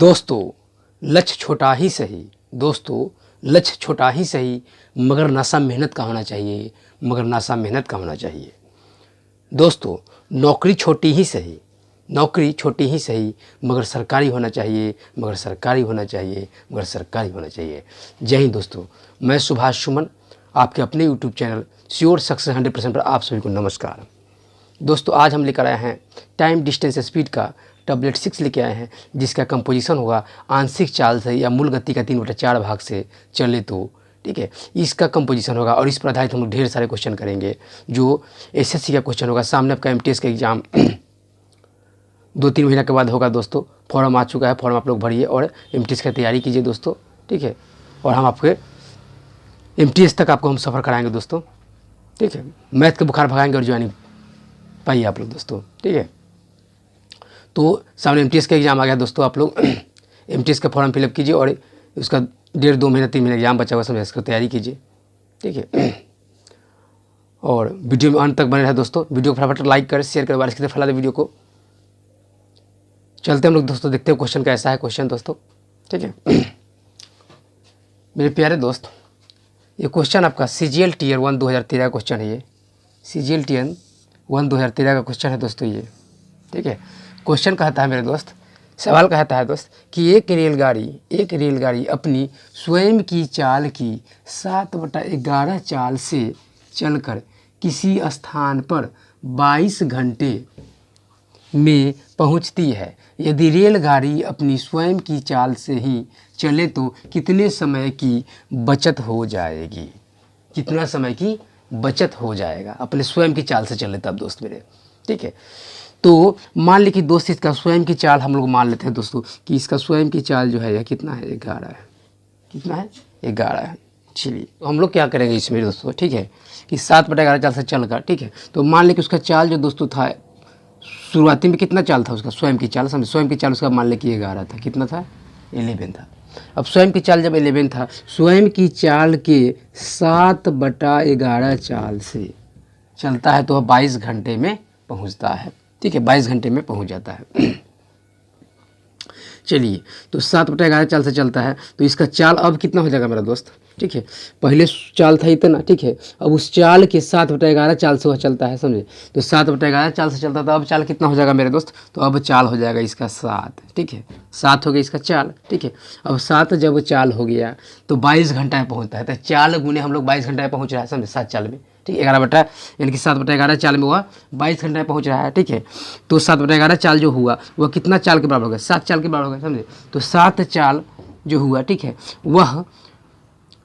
दोस्तों लक्ष्य छोटा ही सही, दोस्तों लक्ष्य छोटा ही सही, मगर नशा मेहनत का होना चाहिए, मगर नशा मेहनत का होना चाहिए। दोस्तों नौकरी छोटी ही सही, नौकरी छोटी ही सही, मगर सरकारी होना चाहिए, मगर सरकारी होना चाहिए, मगर सरकारी होना चाहिए। जय हिंद दोस्तों, मैं सुभाष सुमन, आपके अपने यूट्यूब चैनल श्योर सक्सेस 100% पर आप सभी को नमस्कार। दोस्तों आज हम लेकर आए हैं टाइम डिस्टेंस स्पीड का टैबलेट 6 लेके आए हैं, जिसका कंपोजिशन होगा आंशिक चाल से या मूल गति का 3/4 भाग से चले तो, ठीक है, इसका कंपोजिशन होगा। और इस पर आधारित हम लोग ढेर सारे क्वेश्चन करेंगे जो एसएससी का क्वेश्चन होगा। सामने आपका एमटीएस का एग्ज़ाम 2-3 महीना के बाद होगा दोस्तों। फॉर्म आ चुका है, फॉर्म आप लोग भरिए और एमटीएस की तैयारी कीजिए दोस्तों, ठीक है। और हम आपके एमटीएस तक आपको हम सफ़र कराएंगे दोस्तों, ठीक है। मैथ के बुखार भगाएंगे और ज्वाइनिंग पाइए आप लोग दोस्तों, ठीक है। तो सामने एमटीएस का एग्ज़ाम आ गया दोस्तों, आप लोग एमटीएस का फॉर्म फिलअप कीजिए और उसका 1.5-2 महीना 3 महीना एग्ज़ाम बचा हुआ समय इसकी तैयारी कीजिए, ठीक है। और वीडियो में अंत तक बने रहे दोस्तों। वीडियो को फटाफट लाइक करें, शेयर करें, बारिश की तरह फैला दें वीडियो को। चलते हम लोग दोस्तों, देखते हैं क्वेश्चन कैसा है क्वेश्चन दोस्तों, ठीक है। मेरे प्यारे दोस्त, ये क्वेश्चन आपका CGL Tier 1 2013 का क्वेश्चन है। ये CGL Tier 1 2013 का क्वेश्चन है दोस्तों ये, ठीक है। क्वेश्चन कहता है मेरे दोस्त, सवाल कहता है दोस्त कि एक रेलगाड़ी अपनी स्वयं की चाल की 7/11 चाल से चलकर किसी स्थान पर 22 घंटे में पहुंचती है। यदि रेलगाड़ी अपनी स्वयं की चाल से ही चले तो कितने समय की बचत हो जाएगी? कितना समय की बचत हो जाएगा अपने स्वयं की चाल से चले तब दोस्त मेरे, ठीक है। तो मान ली कि दोस्त इसका स्वयं की चाल हम लोग मान लेते हैं दोस्तों कि इसका स्वयं की चाल जो है यह कितना है, 11 है। कितना है? 11 है। चलिए तो हम लोग क्या करेंगे इसमें दोस्तों, ठीक है, कि 7/11 चाल से चलकर, ठीक है। तो मान ली कि उसका चाल जो दोस्तों था, शुरुआती में कितना चाल था उसका, स्वयं की चाल, समझ, स्वयं की चाल उसका मान लें कि 11 था। कितना था? 11 था। अब स्वयं की चाल जब 11 था, स्वयं की चाल के 7/11 चाल से चलता है तो वह 22 घंटे में पहुंचता है, ठीक है, 22 घंटे में पहुंच जाता है। चलिए तो 7/11 चाल से चलता है तो इसका चाल अब कितना हो जाएगा मेरा दोस्त, ठीक है। पहले चाल था इतना, ठीक है, अब उस चाल के 7/11 चाल से वह चलता है, समझे। तो 7/11 चाल से चलता था, अब चाल कितना हो जाएगा मेरे दोस्त, तो अब चाल हो जाएगा इसका 7, ठीक है। 7 हो गया इसका चाल, ठीक है। अब 7 जब चाल हो गया तो 22 घंटा में पहुँचता है। तो चाल गुने हम लोग 22 घंटा में पहुँच रहा है, समझे, 7 चाल में, ठीक है। 11 यानी कि 7/11 चाल में हुआ 22 घंटे में पहुंच रहा है, ठीक है। तो 7/11 चाल जो हुआ वह कितना चाल के बराबर हो गया? 7 चाल के बराबर हो गया, समझे। तो 7 चाल जो हुआ, ठीक है, वह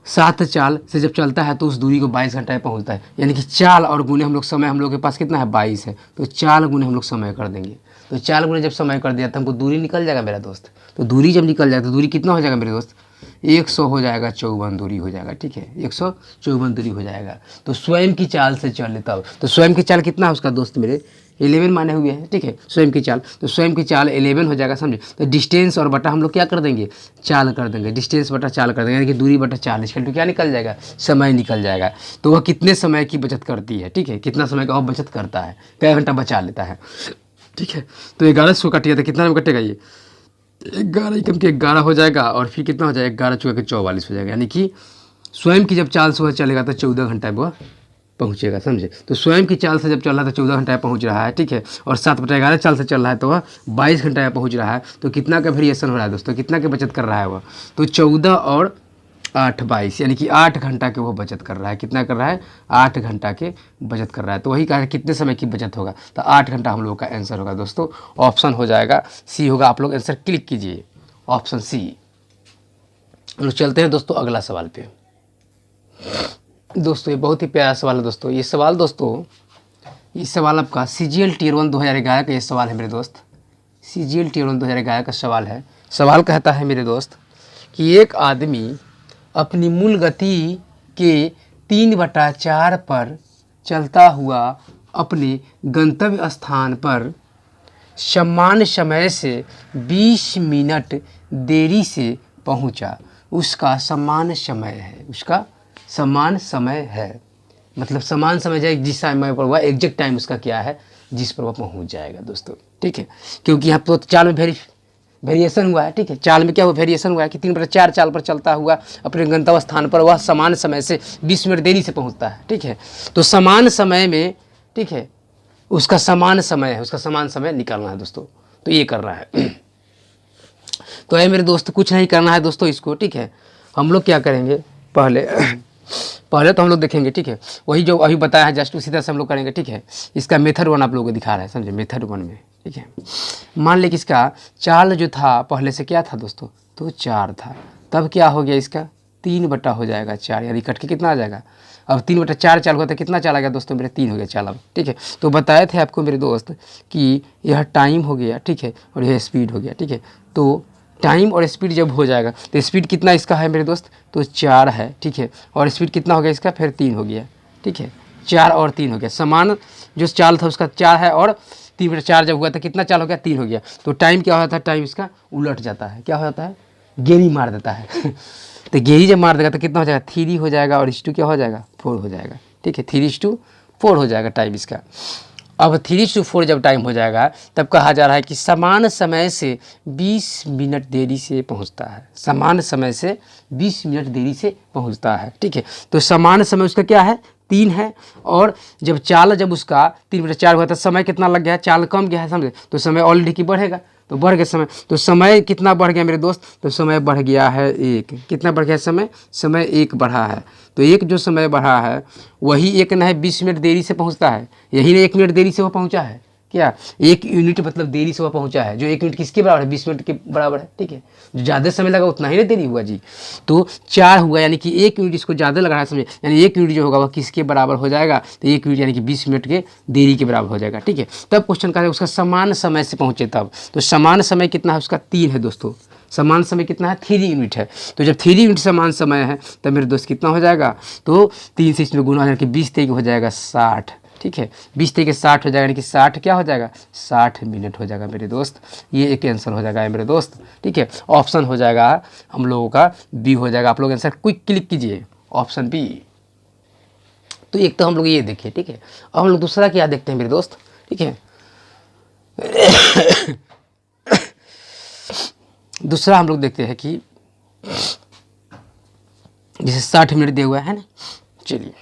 7 चाल से जब चलता है तो उस दूरी को 22 घंटे में पहुंचता है। यानी कि चाल और गुने हम लोग समय, हम लोग के पास कितना है? 22 है। तो चाल गुने हम लोग समय कर देंगे। तो चाल गुने जब समय कर दिया तो हमको दूरी निकल जाएगा मेरा दोस्त। तो दूरी जब निकल जाएगा तो दूरी कितना हो जाएगा मेरे दोस्त? 100 हो जाएगा, 54 दूरी हो जाएगा, ठीक है, 154 दूरी हो जाएगा। तो स्वयं की चाल से चले तब, तो स्वयं की चाल कितना है उसका दोस्त मेरे? 11 माने हुए हैं, ठीक है, स्वयं की चाल। तो स्वयं की चाल 11 हो जाएगा, समझे। तो डिस्टेंस और बटा हम लोग क्या कर देंगे? चाल कर देंगे, डिस्टेंस बटा चाल कर देंगे, यानी कि दूरी बटा चाल, इसका तो क्या निकल जाएगा? समय निकल जाएगा। तो वह कितने समय की बचत करती है, ठीक है, कितना समय का और बचत करता है, कई घंटा बचा लेता है, ठीक है। तो 11 कटिए तो कितना में कटेगा? ये 11 कम के 11 हो जाएगा और फिर कितना हो जाएगा? 11 चौके 44 हो जाएगा। यानी कि स्वयं की जब चाल से वह चलेगा तो 14 घंटा में वह पहुँचेगा, समझे। तो स्वयं की चाल से जब चल रहा है तो 14 घंटा में पहुँच रहा है, ठीक है। और 7/11 चाल से चल रहा है तो वह 22 घंटा में पहुँच रहा है। तो कितना का वेरिएशन हो रहा है दोस्तों, कितना की बचत कर रहा है वह? तो 14 और 8 22, यानी कि 8 घंटा के वो बचत कर रहा है। कितना कर रहा है? 8 घंटा के बचत कर रहा है। तो वही कहा कितने समय की बचत होगा, तो 8 घंटा हम लोग का आंसर होगा दोस्तों। ऑप्शन हो जाएगा सी होगा। आप लोग आंसर क्लिक कीजिए, ऑप्शन सी। हम लोग चलते हैं दोस्तों अगला सवाल पे। दोस्तों ये बहुत ही प्यारा सवाल है दोस्तों। ये सवाल दोस्तों, ये सवाल आपका CGL Tier 1 2011 का ये सवाल है मेरे दोस्त। CGL Tier 1 2011 का सवाल है। सवाल कहता है मेरे दोस्त कि एक आदमी अपनी मूल गति के 3/4 पर चलता हुआ अपने गंतव्य स्थान पर समान समय से 20 मिनट देरी से पहुंचा। उसका समान समय है, उसका समान समय है, मतलब समान समय जाए जिस समय पर हुआ, एग्जैक्ट टाइम उसका क्या है जिस पर वह पहुंच जाएगा दोस्तों, ठीक है। क्योंकि यहाँ तो चाल में वेरिएशन हुआ है, ठीक है। चाल में क्या हुआ, वेरिएशन हुआ है कि 3/4 चाल पर चलता हुआ अपने गंतव्य स्थान पर वह समान समय से 20 मिनट देरी से पहुंचता है, ठीक है। तो समान समय में, ठीक है, उसका समान समय है, उसका समान समय निकालना है दोस्तों। तो ये करना है। तो ये मेरे दोस्त कुछ नहीं करना है दोस्तों इसको, ठीक है। हम लोग क्या करेंगे, पहले तो हम लोग देखेंगे, ठीक है, वही जो अभी बताया है जस्ट उसी तरह से हम लोग करेंगे, ठीक है। इसका मेथड 1 आप लोगों को दिखा रहा है, समझे, मेथड 1 में, ठीक है। मान ले कि इसका चाल जो था पहले से क्या था दोस्तों, तो 4 था, तब क्या हो गया इसका 3 बटा हो जाएगा 4, यानी कट के कितना आ जाएगा, अब 3/4 चाल हुआ तो कितना चाल आ गया दोस्तों मेरे, 3 हो गया चाल अब, ठीक है। तो बताए थे आपको मेरे दोस्त कि यह टाइम हो गया, ठीक है, और यह स्पीड हो गया, ठीक है। तो टाइम और स्पीड जब हो जाएगा तो स्पीड कितना इसका है मेरे दोस्त, तो 4 है, ठीक है, और स्पीड कितना हो गया इसका, फिर 3 हो गया, ठीक है। 4 और 3 हो गया, समान जो चाल था उसका 4 है, और 3/4 जब हुआ था कितना चाल हो गया, 3 हो गया। तो टाइम क्या होता है, टाइम इसका उलट जाता है, क्या हो जाता है, गेरी मार देता है। तो गेरी जब मार देगा तो कितना हो जाएगा, 3 हो जाएगा, और 2 क्या हो जाएगा, 4 हो जाएगा, ठीक है। 3:4 हो जाएगा टाइम इसका। अब 3:4 जब टाइम हो जाएगा तब कहा जा रहा है कि समान समय से 20 मिनट देरी से पहुंचता है, समान समय से 20 मिनट देरी से पहुंचता है, ठीक है। तो समान समय उसका क्या है, 3 है, और जब चाल जब उसका 3/4 हुआ था, समय कितना लग गया है, चाल कम गया है, समझे, तो समय ऑलरेडी की बढ़ेगा, तो बढ़ गया समय, तो समय कितना बढ़ गया मेरे दोस्त, तो समय बढ़ गया है 1, कितना बढ़ गया समय, समय 1 बढ़ा है। तो 1 जो समय बढ़ा है वही 1 न है 20 मिनट देरी से पहुंचता है, यही ना 1 मिनट देरी से वो पहुंचा है, क्या 1 यूनिट मतलब देरी से वो पहुंचा है, जो 1 मिनट किसके बराबर है, 20 मिनट के बराबर है, ठीक है। जो ज़्यादा समय लगा उतना ही ना देरी हुआ जी। तो 4 हुआ, यानी कि 1 यूनिट इसको ज़्यादा लगा है, समझे, यानी 1 यूनिट जो होगा वह किसके बराबर हो जाएगा, तो 1 यूनिट यानी कि 20 मिनट के देरी के बराबर हो जाएगा, ठीक है। तब क्वेश्चन का उसका समान समय से पहुँचे तब, तो समान समय कितना है उसका, 3 है दोस्तों। समान समय कितना है, 3 यूनिट है। तो जब 3 यूनिट समान समय है तब मेरे दोस्त कितना हो जाएगा, तो 3 से इसमें गुना यानी कि 20 तक हो जाएगा 60, ठीक है। 20 तक 60 हो जाएगा, यानी कि 60 क्या हो जाएगा, 60 मिनट हो जाएगा मेरे दोस्त। ये एक आंसर हो जाएगा मेरे दोस्त, ठीक है। ऑप्शन हो जाएगा हम लोगों का बी हो जाएगा। आप लोग आंसर क्विक क्लिक कीजिए, ऑप्शन बी। तो एक तो हम लोग ये देखिए, ठीक है। अब हम लोग दूसरा क्या देखते हैं मेरे दोस्त, ठीक है। दूसरा हम लोग देखते हैं कि जैसे 60 मिनट दिया हुआ है ना, चलिए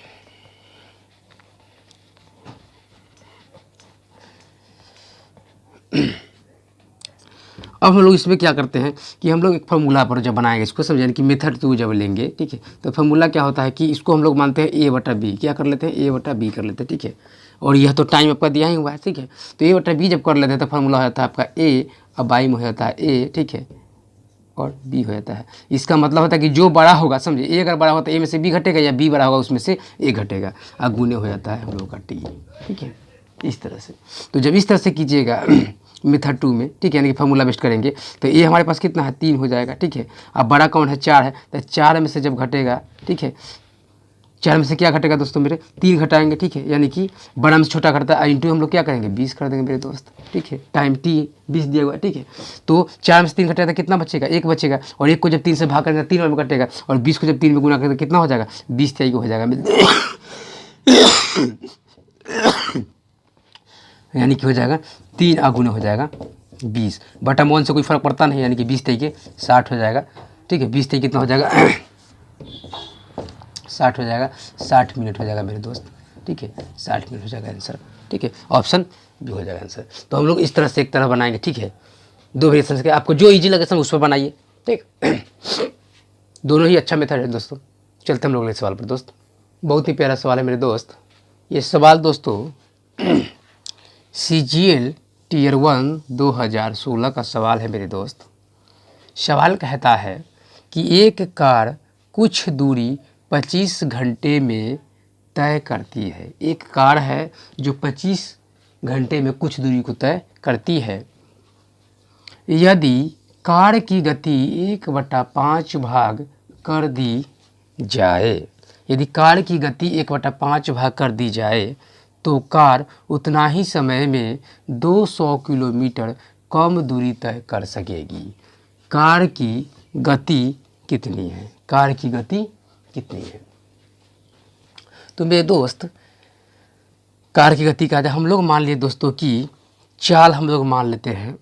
अब हम लोग इसमें क्या करते हैं कि हम लोग एक फार्मूला पर जब बनाएंगे इसको, समझ, यानी कि मेथड 2 जब लेंगे, ठीक है। तो फार्मूला क्या होता है कि इसको हम लोग मानते हैं A/B, क्या कर लेते हैं, A/B कर लेते हैं, ठीक है। और यह तो टाइम आपका दिया ही हुआ है, ठीक है। तो A/B जब कर लेते हैं तो फार्मूला हो जाता है आपका A, अब बाई में हो जाता है A, ठीक है, और B हो जाता है। इसका मतलब होता है कि जो बड़ा होगा, समझे, A अगर बड़ा होगा तो A में से B घटेगा, या B बड़ा होगा उसमें से A घटेगा, और गुने हो जाता है हम लोगों का T, ठीक है, इस तरह से। तो जब इस तरह से कीजिएगा मेथड 2 में, ठीक है, यानी कि फार्मूला बेस्ट करेंगे तो ये हमारे पास कितना है, 3 हो जाएगा, ठीक है। अब बड़ा कौन है, 4 है, तो 4 में से जब घटेगा, ठीक है, 4 में से क्या घटेगा दोस्तों मेरे, 3 घटाएंगे, ठीक है, यानी कि बड़ा में से छोटा घटता है, इंटू हम लोग क्या करेंगे 20 कर देंगे मेरे दोस्त, ठीक है। टाइम T 20 दिया हुआ है, ठीक है। तो 4 में से 3 घटेगा तो कितना बचेगा, 1 बचेगा, और 1 को जब 3 से भाग करेंगे 3 में घटेगा, और 20 को जब 3 में गुना करेंगे कितना हो जाएगा, 20 तय हो जाएगा, यानी कि हो जाएगा 3 गुना हो जाएगा 20 बटा 1 से कोई फर्क पड़ता नहीं, यानी कि 20 तरीके 60 हो जाएगा, ठीक है। 20 तरीके कितना हो जाएगा 60 हो जाएगा, 60 मिनट हो जाएगा मेरे दोस्त, ठीक है, 60 मिनट हो जाएगा आंसर, ठीक है। ऑप्शन भी हो जाएगा आंसर। तो हम लोग इस तरह से एक तरह बनाएंगे, ठीक है। 2 वेरिएशन के आपको जो ईजी लगे सर उस पर बनाइए, ठीक। दोनों ही अच्छा मेथड है दोस्तों। चलते हम लोग अगले सवाल पर दोस्त। बहुत ही प्यारा सवाल है मेरे दोस्त। ये सवाल दोस्तों CGL Tier 1 2016 का सवाल है मेरे दोस्त। सवाल कहता है कि एक कार कुछ दूरी 25 घंटे में तय करती है। एक कार है जो 25 घंटे में कुछ दूरी को तय करती है। यदि कार की गति 1/5 भाग कर दी जाए, यदि कार की गति 1/5 भाग कर दी जाए तो कार उतना ही समय में 200 किलोमीटर कम दूरी तय कर सकेगी। कार की गति कितनी है, कार की गति कितनी है। तो मेरे दोस्त कार की गति का हम लोग मान लिए दोस्तों कि चाल हम लोग मान लेते हैं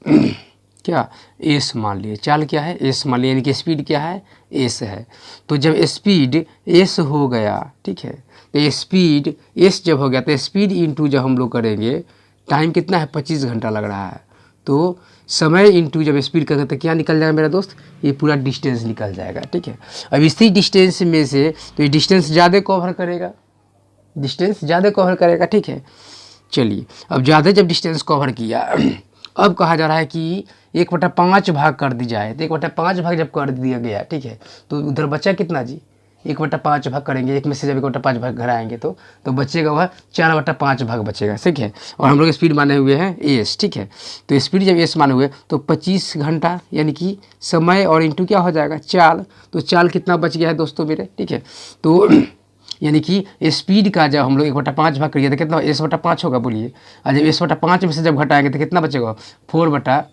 क्या एस मान लिए, चाल क्या है एस मान लिए, यानी कि स्पीड क्या है एस है। तो जब स्पीड एस हो गया, ठीक है, तो स्पीड एस जब हो गया तो स्पीड इंटू जब हम लोग करेंगे, टाइम कितना है 25 घंटा लग रहा है, तो समय इंटू जब स्पीड करेंगे तो क्या निकल जाएगा मेरा दोस्त, ये पूरा डिस्टेंस निकल जाएगा, ठीक है। अब इसी डिस्टेंस में से तो ये डिस्टेंस ज़्यादा कवर करेगा, डिस्टेंस ज़्यादा कवर करेगा, ठीक है। चलिए अब ज़्यादा जब डिस्टेंस कवर किया अब कहा जा रहा है कि 1/5 भाग कर दी जाए, तो 1/5 भाग जब कर दिया गया, ठीक है, तो उधर बचा कितना जी, 1/5 भाग करेंगे, एक में से जब 1/5 भाग घर आएंगे तो बचेगा वह 4/5 भाग बचेगा, ठीक है। और हम लोग स्पीड माने हुए हैं एस, ठीक है। तो स्पीड जब एस माने हुए तो 25 घंटा यानी कि समय और इंटू क्या हो जाएगा चाल, तो चाल कितना बच गया है दोस्तों मेरे, ठीक है। तो यानी कि स्पीड का जब हम लोग 1/5 भाग करिए तो कितना S/5 होगा बोलिए, और जब S/5 में से जब घटाएंगे तो कितना बचेगा 4 बटा,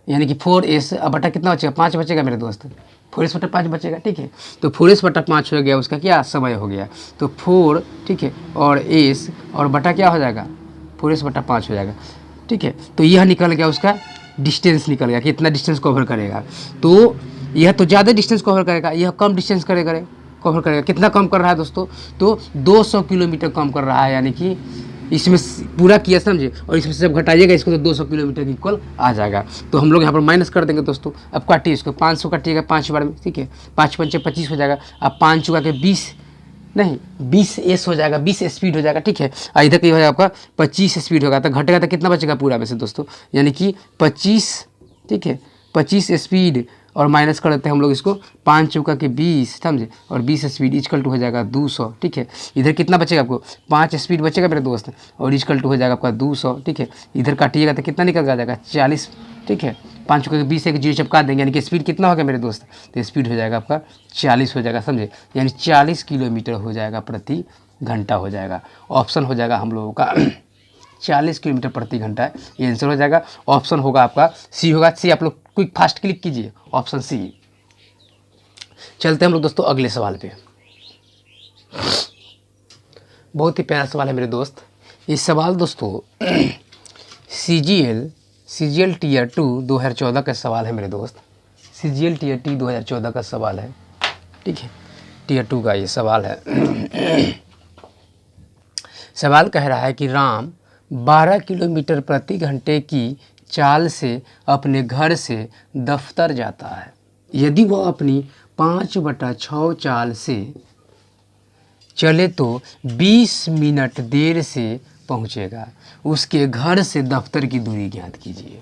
यानी कि 4S अब बटा कितना बचेगा 5 बचेगा मेरे दोस्त, 4S/5 बचेगा, ठीक है। तो 4S/5 हो गया, उसका क्या समय हो गया, तो 4, ठीक है, और S और बटा क्या हो जाएगा 4S/5 हो जाएगा, ठीक है। तो यह निकल गया उसका डिस्टेंस निकल गया कि इतना डिस्टेंस कवर करेगा। तो यह तो ज़्यादा डिस्टेंस कवर करेगा, यह कम डिस्टेंस करेगा, कवर करेगा। कितना कम कर रहा है दोस्तों, तो 200 किलोमीटर कम कर रहा है, यानी कि इसमें पूरा किया समझे, और इसमें से जब घटाइएगा इसको तो 200 किलोमीटर की इक्वल आ जाएगा। तो हम लोग यहाँ पर माइनस कर देंगे दोस्तों। अब काटिए इसको, 500 काटिएगा 5 बार में, ठीक है, 5 पंचे 25 हो जाएगा। अब 5 चुका के 20 नहीं 20 एस हो जाएगा, 20 स्पीड हो जाएगा, ठीक है। इधर की हो जाएगा आपका 25 स्पीड होगा, तो घटेगा तो कितना बचेगा पूरा में से दोस्तों, यानी कि 25, ठीक है, 25 स्पीड और माइनस कर देते हैं हम लोग इसको, 5 चौका के 20 समझे, और 20 स्पीड इजकल टू हो जाएगा 200, ठीक है। इधर कितना बचेगा आपको 5 स्पीड बचेगा मेरे दोस्त, और इजकल टू हो जाएगा आपका 200, ठीक है। इधर काटिएगा तो कितना निकल जाएगा 40, ठीक है। 5 चौका के 20 एक जीरो चपका देंगे, यानी कि स्पीड कितना होगा मेरे दोस्त, तो स्पीड हो जाएगा आपका 40 हो जाएगा समझे, यानी 40 किलोमीटर हो जाएगा प्रति घंटा हो जाएगा। ऑप्शन हो जाएगा हम लोगों का 40 किलोमीटर प्रति घंटा, ये आंसर हो जाएगा। ऑप्शन होगा आपका सी होगा, सी आप लोग क्विक फास्ट क्लिक कीजिए, ऑप्शन सी। चलते हैं हम लोग दोस्तों अगले सवाल पे। बहुत ही प्यारा सवाल है मेरे दोस्त। ये सवाल दोस्तों CGL टीयर 2 2014 का सवाल है मेरे दोस्त। CGL टीयर 2 2014 का सवाल है, ठीक है, टीयर 2 का ये सवाल है। सवाल कह रहा है कि राम 12 किलोमीटर प्रति घंटे की चाल से अपने घर से दफ्तर जाता है। यदि वह अपनी 5/6 चाल से चले तो 20 मिनट देर से पहुंचेगा। उसके घर से दफ्तर की दूरी ज्ञात कीजिए।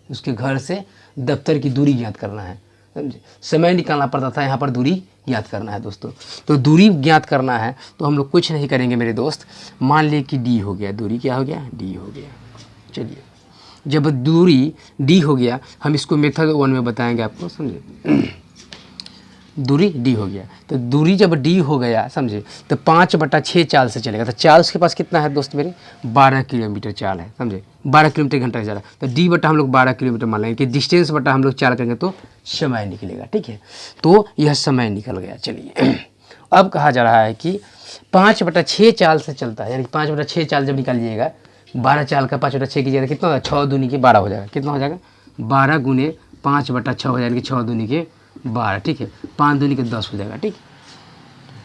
उसके घर से दफ्तर की दूरी ज्ञात करना है, समझे। समय निकालना पड़ता था, यहाँ पर दूरी ज्ञात करना है दोस्तों। तो दूरी ज्ञात करना है तो हम लोग कुछ नहीं करेंगे मेरे दोस्त, मान लिए कि डी हो गया, दूरी क्या हो गया डी हो गया। चलिए जब दूरी डी हो गया, हम इसको मेथड 1 में बताएंगे आपको, समझे। दूरी डी हो गया, तो दूरी जब डी हो गया समझे, तो 5/6 चाल से चलेगा। तो चाल उसके पास कितना है दोस्त मेरे 12 किलोमीटर चाल है, समझे, 12 किलोमीटर घंटा चला। तो डी बटा हम लोग 12 किलोमीटर मान लेंगे कि डिस्टेंस बटा हम लोग चाल करेंगे तो समय निकलेगा, ठीक है। तो यह समय निकल गया। चलिए अब कहा जा रहा है कि 5/6 चाल से चलता है, यानी 5/6 चाल जब निकालिएगा, 12 चाल का 5/6 कीजिएगा कितना होगा 6 दूनी के 12 हो जाएगा। कितना हो जाएगा 12 गुने 5/6 हो जाएगा, यानी कि 6 दूनी के 12, ठीक है, 5 दूनी के 10 हो जाएगा, ठीक,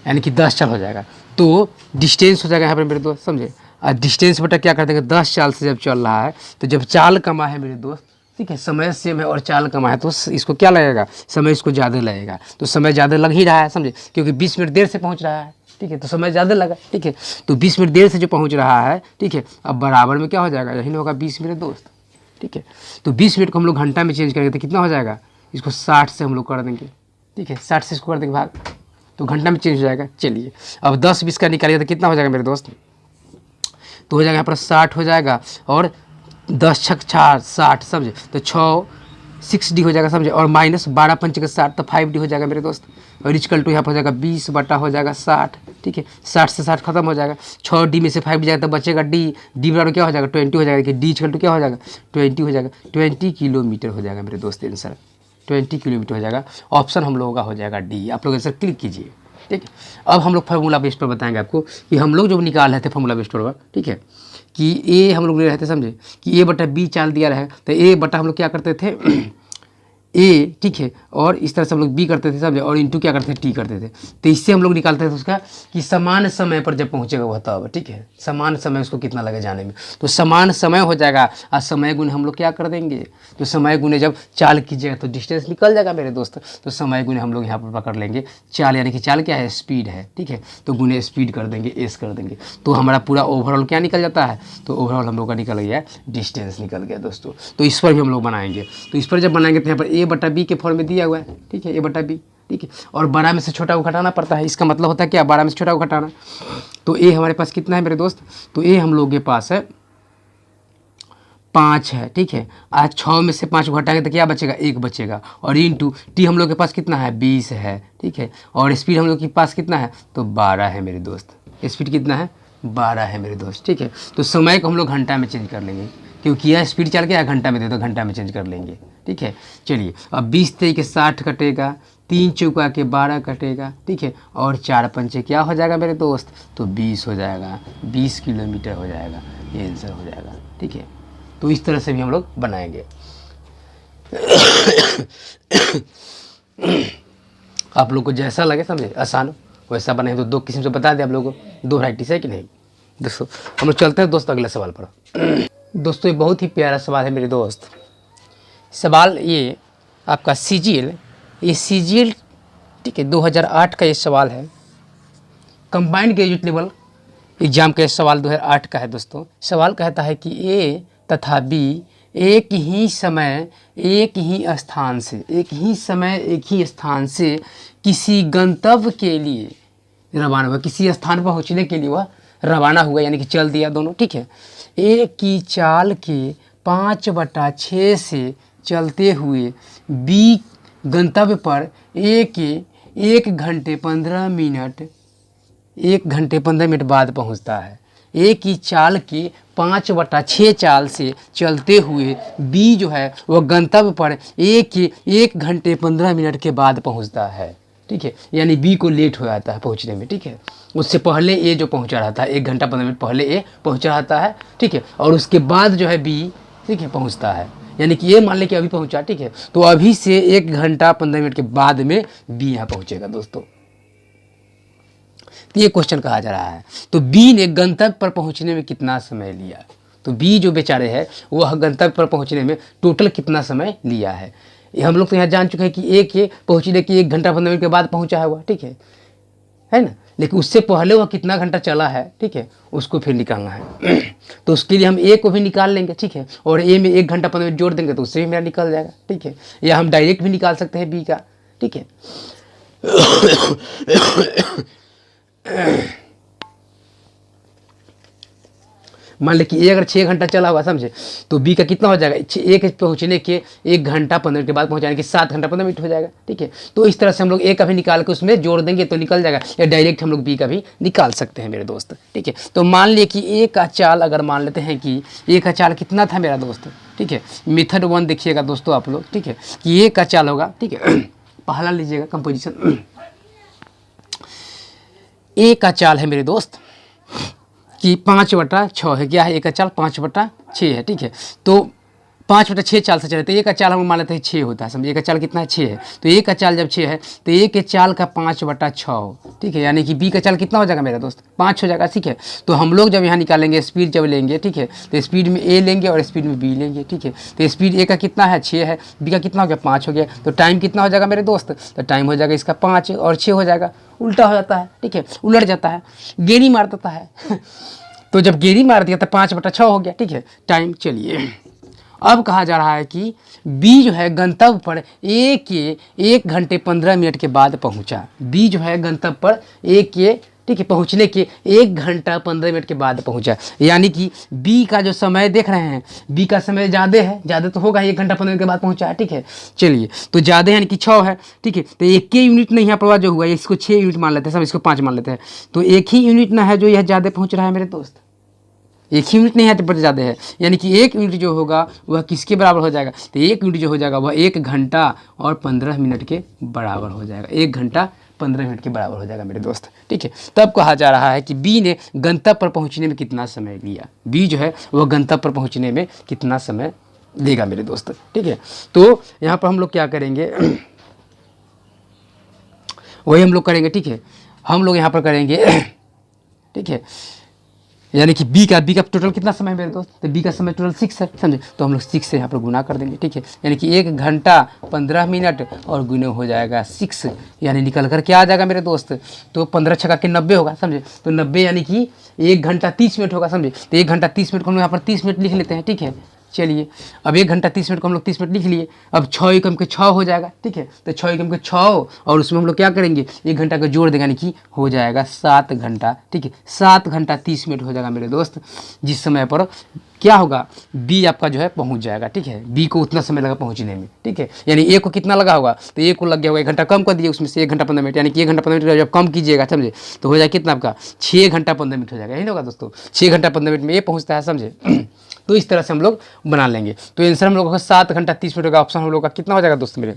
यानी कि 10 चाल हो जाएगा। तो डिस्टेंस हो जाएगा यहाँ पर मेरे दोस्त, समझे। और डिस्टेंस बटा क्या करते हैं 10 चाल से जब चल रहा है, तो जब चाल कमा है मेरे दोस्त, ठीक है, समय सेम है और चाल कमा है, तो इसको क्या लगेगा समय इसको ज़्यादा लगेगा। तो समय ज़्यादा लग ही रहा है, समझे, क्योंकि 20 मिनट देर से पहुँच रहा है, ठीक है, तो समय ज़्यादा लगा, ठीक है। तो 20 मिनट देर से जो पहुँच रहा है, ठीक है, अब बराबर में क्या हो जाएगा यही होगा 20 मिनट दोस्त, ठीक है। तो 20 मिनट को हम लोग घंटा में चेंज करेंगे तो कितना हो जाएगा, इसको 60 से हम लोग कर देंगे, ठीक है, 60 से इसको कर देंगे भाग, तो घंटा में चेंज हो जाएगा। चलिए अब 10-20 का निकालिए तो कितना हो जाएगा मेरे दोस्त, तो हो जाएगा यहाँ पर 60 हो जाएगा, और 10 छक 60 समझे, तो 6D हो जाएगा, समझे, और माइनस 12 पंच के 60 तो 5D हो जाएगा मेरे दोस्त, और इजकल टू यहाँ पर हो जाएगा 20 बटा हो जाएगा 60, ठीक है, 60 से 60 खत्म हो जाएगा, 6D में से 5D जाएगा तो बचेगा डी बराबर क्या हो जाएगा 20 हो जाएगा, कि डी इजकल टू क्या हो जाएगा 20 हो जाएगा, 20 किलोमीटर हो जाएगा मेरे दोस्त आंसर, 20 किलोमीटर हो जाएगा। ऑप्शन हम लोगों का हो जाएगा डी। आप लोग आंसर क्लिक कीजिए, ठीक है। अब हम लोग फार्मूला बेस पर बताएंगे आपको कि हम लोग जो निकाल रहे थे फार्मूला बेस पर, ठीक है, कि ए हम लोग ले रहे थे, समझे, कि ए बटा बी चाल दिया रहे, तो ए बटा हम लोग क्या करते थे ए, ठीक है, और इस तरह से हम लोग बी करते थे, समझे, और इंटू क्या करते थे टी करते थे। तो इससे हम लोग निकालते थे उसका कि समान समय पर जब पहुंचेगा वह तब, ठीक है, समान समय उसको कितना लगे जाने में, तो समान समय हो जाएगा और समय गुने हम लोग क्या कर देंगे, तो समय गुने जब चाल कीजिएगा तो डिस्टेंस निकल जाएगा मेरे दोस्त। तो समय गुने हम लोग यहाँ पर पकड़ लेंगे चाल, यानी कि चाल क्या है, स्पीड है, ठीक है, तो गुने स्पीड कर देंगे, एस कर देंगे, तो हमारा पूरा ओवरऑल क्या निकल जाता है, तो ओवरऑल हम लोग का निकल गया डिस्टेंस निकल गया दोस्तों। तो इस पर भी हम लोग बनाएंगे, तो इस पर जब बनाएंगे तो यहाँ पर ए बटा बी के फॉर्म में दिया हुआ है, ठीक है, ए बटा बी, ठीक है, और बड़ा में से छोटा को घटाना पड़ता है, इसका मतलब होता है क्या, बड़ा में से छोटा को घटाना। तो ए हमारे पास कितना है मेरे दोस्त, तो ए हम लोग के पास है 5 है, ठीक है, आज 6 में से 5 को घटाएंगे तो क्या बचेगा, 1 बचेगा, और इंटू टी हम लोग के पास कितना है, 20 है, ठीक है, और स्पीड हम लोग के पास कितना है, तो 12 है मेरे दोस्त, स्पीड कितना है, 12 है मेरे दोस्त, ठीक है। तो समय को हम लोग घंटा में चेंज कर लेंगे, क्योंकि यह स्पीड चल गया घंटा में दे, तो घंटा में चेंज कर लेंगे, ठीक है। चलिए अब 20 के 60 कटेगा, 3 चौका के 12 कटेगा, ठीक है, और 4 पंचे क्या हो जाएगा मेरे दोस्त, तो 20 हो जाएगा, 20 किलोमीटर हो जाएगा, ये आंसर हो जाएगा, ठीक है। तो इस तरह से भी हम लोग बनाएंगे। आप लोग को जैसा लगे, समझे, आसान वैसा बनाए, तो 2 किस्म से बता दें आप लोगों को, 2 वैराइटी है कि नहीं। दोस्तों हम लोग चलते हैं दोस्तों अगले सवाल पर। दोस्तों ये बहुत ही प्यारा सवाल है मेरे दोस्त, सवाल ये आपका सीजीएल, ये सीजीएल, ठीक है, 2008 का ये सवाल है, कंबाइंड ग्रेजुएट लेवल एग्जाम का सवाल 2008 का है दोस्तों। सवाल कहता है कि ए तथा बी एक ही समय एक ही स्थान से, एक ही समय एक ही स्थान से किसी गंतव्य के लिए रवाना हुआ, किसी स्थान पर पहुँचने के लिए वह रवाना हुआ, यानी कि चल दिया दोनों, ठीक है। ए की चाल के 5/6 से चलते हुए बी गंतव्य पर ए के 1 घंटे 15 मिनट 1 घंटे 15 मिनट बाद पहुंचता है। ए की चाल के 5/6 चाल से चलते हुए बी जो है वह गंतव्य पर ए के 1 घंटे 15 मिनट के बाद पहुंचता है, ठीक है, यानी बी को लेट हो जाता है पहुंचने में, ठीक है, उससे पहले ए जो पहुंचा रहता है 1 घंटा 15 मिनट पहले ए पहुंचा रहता है, ठीक है, और उसके बाद जो है बी, ठीक है, पहुंचता है, यानी कि ये मान लें कि अभी पहुंचा, ठीक है, तो अभी से 1 घंटा 15 मिनट के बाद में बी यहाँ पहुंचेगा दोस्तों। तो ये क्वेश्चन कहा जा रहा है, तो बी ने गंतव्य पर पहुंचने में कितना समय लिया, तो बी जो बेचारे हैं वह गंतव्य पर पहुंचने में टोटल कितना समय लिया है। ये हम लोग तो यहाँ जान चुके हैं कि ए के पहुंचने की 1 घंटा 15 मिनट के बाद पहुंचा है वह, ठीक है ना, लेकिन उससे पहले वह कितना घंटा चला है, ठीक है, उसको फिर निकालना है। तो उसके लिए हम ए को भी निकाल लेंगे, ठीक है, और ए में 1 घंटा 15 मिनट जोड़ देंगे तो उससे भी मेरा निकल जाएगा, ठीक है, या हम डायरेक्ट भी निकाल सकते हैं बी का, ठीक है। मान लें कि ए अगर 6 घंटा चला हुआ, समझे, तो बी का कितना हो जाएगा, ए के पहुंचने के 1 घंटा 15 मिनट के बाद पहुंचाने के 7 घंटा 15 मिनट हो जाएगा, ठीक है। तो इस तरह से हम लोग ए का भी निकाल के उसमें जोड़ देंगे तो निकल जाएगा, या डायरेक्ट हम लोग बी का भी निकाल सकते हैं मेरे दोस्त, ठीक है। तो मान लिए कि ए का चाल, अगर मान लेते हैं कि ए का चाल कितना था मेरा दोस्त, ठीक है, मेथड 1 देखिएगा दोस्तों आप लोग, ठीक है, कि ए का चाल होगा, ठीक है, पहला लीजिएगा कंपोजिशन, ए का चाल है मेरे दोस्त कि 5/6 है, क्या है, ए का चाल 5/6 है, ठीक है, तो 5/6 चाल से चले तो ए का चाल हम मान लेते हैं 6 होता है, समझिए ए का चाल कितना है, 6 है, तो ए का चाल जब 6 है तो ए के चाल का 5/6 हो, ठीक है, यानी कि बी का चाल कितना हो जाएगा मेरा दोस्त, 5 हो जाएगा, ठीक है। तो हम लोग जब यहाँ निकालेंगे स्पीड जब लेंगे, ठीक है, तो स्पीड में ए लेंगे और स्पीड में बी लेंगे, ठीक है, तो स्पीड ए का कितना है, 6 है, बी का कितना हो गया, 5 हो गया, तो टाइम कितना हो जाएगा मेरे दोस्त, तो टाइम हो जाएगा इसका 5 और 6 हो जाएगा, उल्टा हो जाता है, ठीक है, उलट जाता है, गेनी मार देता है। तो जब गेरी मार दिया तो 5/6 हो गया, ठीक है, टाइम। चलिए अब कहा जा रहा है कि बी जो है गंतव्य पर ए के 1 घंटे 15 मिनट के बाद पहुंचा, बी जो है गंतव्य पर ए के, ठीक है, पहुंचने के 1 घंटा 15 मिनट के बाद पहुंचा, यानी कि बी का जो समय देख रहे हैं, बी का समय ज़्यादा है, ज़्यादा तो होगा, 1 घंटा 15 मिनट के बाद पहुंचा है, ठीक है। चलिए तो ज़्यादा यानी कि 6 है, ठीक है, तो 1 के यूनिट नहीं यहाँ पर जो हुआ है, इसको 6 यूनिट मान लेते हैं, सब इसको 5 मान लेते हैं, तो 1 ही यूनिट ना है जो यह ज़्यादा पहुँच रहा है मेरे दोस्त, 1 ही यूनिट नहीं है तो ज़्यादा है, यानी कि 1 यूनिट जो होगा वह किसके बराबर हो जाएगा, तो 1 यूनिट जो हो जाएगा वह 1 घंटा और 15 मिनट के बराबर हो जाएगा, 1 घंटा 15 मिनट के बराबर हो जाएगा मेरे दोस्त। ठीक है, तब कहा जा रहा है कि बी ने गंतव्य पर पहुंचने में कितना समय लिया। बी जो है वह गंतव्य पर पहुंचने में कितना समय लेगा मेरे दोस्त। ठीक है, तो यहाँ पर हम लोग क्या करेंगे, वही हम लोग करेंगे। ठीक है, हम लोग यहाँ पर करेंगे। ठीक है, यानी कि बी का टोटल कितना समय है मेरे दोस्त, तो बी का समय टोटल 6 है, समझे। तो हम लोग 6 से यहाँ पर गुना कर देंगे। ठीक है, यानी कि 1 घंटा 15 मिनट और गुने हो जाएगा 6, यानी निकल कर क्या आ जाएगा मेरे दोस्त, तो 15 छक्का के 90 होगा, समझे। तो 90 यानी कि 1 घंटा 30 मिनट होगा, समझे। तो 1 घंटा 30 मिनट को हम यहाँ पर 30 मिनट लिख लेते हैं। ठीक है, चलिए अब 1 घंटा 30 मिनट को हम लोग 30 मिनट लिख लिए। अब 6 एकम के 6 हो जाएगा। ठीक है, तो 6 एकम के 6 और उसमें हम लोग क्या करेंगे, 1 घंटा का जोड़ देगा, यानी कि हो जाएगा 7 घंटा। ठीक है, 7 घंटा 30 मिनट हो जाएगा मेरे दोस्त, जिस समय पर क्या होगा, बी आपका जो है पहुंच जाएगा। ठीक है, बी को उतना समय लगा पहुंचने में। ठीक है, यानी ए को कितना लगा होगा, तो ए को लग गया होगा 1 घंटा, कम कर दिए उसमें से 1 घंटा 15 मिनट, यानी कि 1 घंटा 15 मिनट जब कम कीजिएगा, समझे, तो हो जाएगा कितना आपका 6 घंटा 15 मिनट हो जाएगा। यही होगा दोस्तों, 6 घंटा 15 मिनट में ए पहुँचता है, समझे। तो इस तरह से हम लोग बना लेंगे। तो आंसर हम लोगों का 7 घंटा 30 मिनट का ऑप्शन हम लोग का कितना हो जाएगा दोस्त मेरे,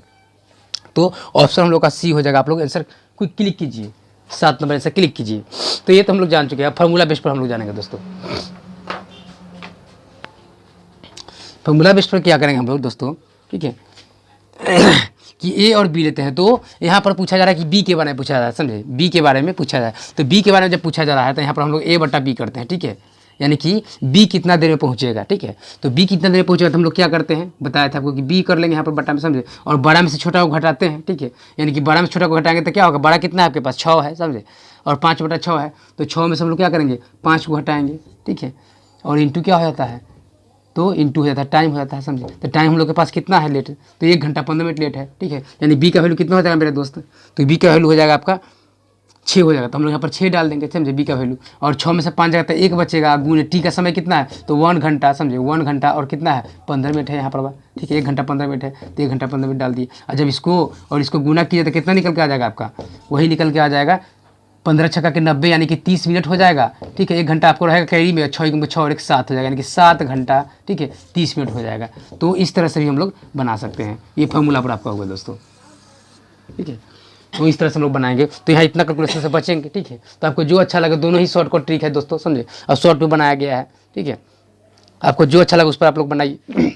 तो ऑप्शन हम लोग का सी हो जाएगा। आप लोग आंसर को क्लिक कीजिए, 7 नंबर आंसर क्लिक कीजिए। तो ये तो हम लोग जान चुके हैं। अब फार्मूला बेस पर हम लोग जानेंगे दोस्तों। फार्मूला बेस पर क्या करेंगे हम लोग दोस्तों, ठीक है, कि ए और बी लेते हैं। तो यहाँ पर पूछा जा रहा है कि बी के बारे में पूछा जा रहा है, समझे, बी के बारे में पूछा जा रहा है। तो बी के बारे में जब पूछा जा रहा है तो यहाँ पर हम लोग ए बटा बी करते हैं। ठीक है, यानी कि बी कितना देर में पहुँचेगा। ठीक है, तो बी कितना देर में पहुँचेगा तो हम लोग क्या करते हैं, बताया था आपको कि बी कर लेंगे यहाँ पर बटा में, समझे, और बड़ा में से छोटा को घटाते हैं। ठीक है, यानी कि बड़ा में छोटा को घटाएंगे तो क्या होगा, बड़ा कितना है आपके पास 6 है, समझे, और 5 बटा 6 है, तो 6 में से हम लोग क्या करेंगे, 5 को घटाएंगे। ठीक है, और इंटू क्या हो जाता है, तो इंटू हो जाता है, टाइम हो जाता है, समझे। तो टाइम हम लोग के पास कितना है लेट, तो 1 घंटा 15 मिनट लेट है। ठीक है, यानी बी का वैल्यू कितना हो जाएगा मेरे दोस्त, तो बी का वैल्यू हो जाएगा आपका 6 हो जाएगा। तो हम लोग यहाँ पर 6 डाल देंगे, समझे, बी का वैल्यू, और 6 में से 5 जाएगा तो 1 बचेगा। गुने टी का समय कितना है, तो 1 घंटा, समझे, 1 घंटा और कितना है 15 मिनट है यहाँ पर। ठीक है, 1 घंटा 15 मिनट है, तो 1 घंटा 15 मिनट डाल दिए। और जब इसको और इसको गुना किया तो कितना निकल के आ जाएगा आपका, वही निकल के आ जाएगा 15 छक्का के 90, यानी कि 30 मिनट हो जाएगा। ठीक है, 1 घंटा आपको रहेगा कैरी में, 6 और 1 7 हो जाएगा, यानी कि 7 घंटा, ठीक है, 30 मिनट हो जाएगा। तो इस तरह से भी हम लोग बना सकते हैं। ये फॉर्मूला पर आपका होगा दोस्तों। ठीक है, तो इस तरह से हम लोग बनाएंगे। तो यहाँ इतना कैलकुलेशन से बचेंगे। ठीक है, तो आपको जो अच्छा लगे, दोनों ही शॉर्टकट ट्रिक है दोस्तों, समझे, और शॉर्ट भी बनाया गया है। ठीक है, आपको जो अच्छा लगे उस पर आप लोग बनाइए।